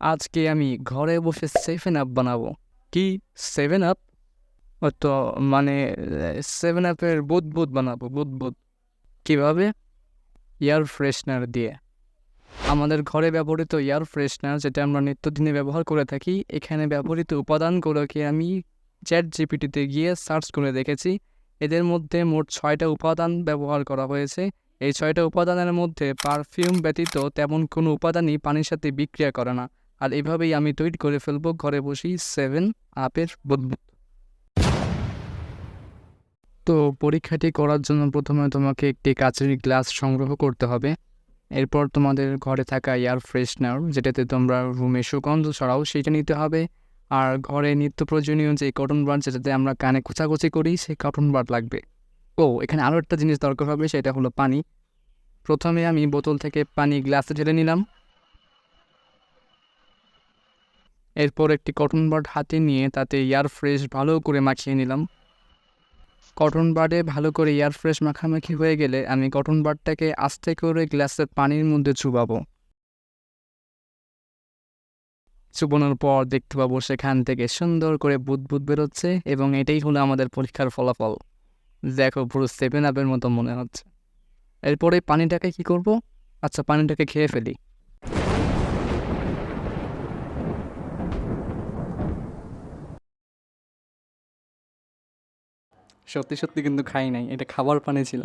আজকে আমি ঘরে বসে 7 আপ বানাবো। কি? 7 আপ? ও তো মানে 7 আপের বুদবুদ বানাবো, বুদবুদ। কিভাবে? এয়ার ফ্রেশনার দিয়ে। আমাদের ঘরে ব্যবহৃত এয়ার ফ্রেশনার, যেটা আমরা নিত্যদিনে ব্যবহার করে থাকি, এখানে ব্যবহৃত উপাদানগুলোকে আমি চ্যাট জিপিটিতে গিয়ে সার্চ করে দেখেছি। এদের মধ্যে মোট 6টা উপাদান ব্যবহার করা হয়েছে। এই 6টা উপাদানের মধ্যে পারফিউম ব্যতীত তেমন কোনো উপাদানই পানির সাথে বিক্রিয়া করে না। আর এভাবেই আমি তৈরি করে ফেলবো ঘরে বসেই 7 আপের বুদবুদ। তো পরীক্ষাটি করার জন্য প্রথমে তোমাকে একটি কাচের গ্লাস সংগ্রহ করতে হবে। এরপর তোমাদের ঘরে থাকা এয়ার ফ্রেশনার, যেটাতে তোমরা রুমে সুগন্ধ ছড়াও, সেটা নিতে হবে। আর ঘরে নিত্য প্রয়োজনীয় যে কটন বাড, যেটাতে আমরা কানে কুচাকুচি করি, সেই কটন বাড লাগবে। ও, এখানে আরও একটা জিনিস দরকার হবে, সেটা হলো পানি। প্রথমে আমি বোতল থেকে পানি গ্লাসে ঢেলে নিলাম। এরপর একটি কটন বাড হাতে নিয়ে তাতে এয়ার ফ্রেশ ভালো করে মাখিয়ে নিলাম। কটন বাডে ভালো করে এয়ার ফ্রেশ মাখামাখি হয়ে গেলে আমি কটন বাডটাকে আস্তে করে গ্লাসের পানির মধ্যে চুবাবো। চুবানোর পর দেখতে পাবো সেখান থেকে সুন্দর করে বুদবুদ বেরোচ্ছে, এবং এটাই হলো আমাদের পরীক্ষার ফলাফল। দেখো, পুরো 7 আপের মতো মনে হচ্ছে। এরপরে পানিটাকে কি করব? আচ্ছা, পানিটাকে খেয়ে ফেলি। সত্যি সত্যি কিন্তু খাই নাই, এটা খাবার পানি ছিল।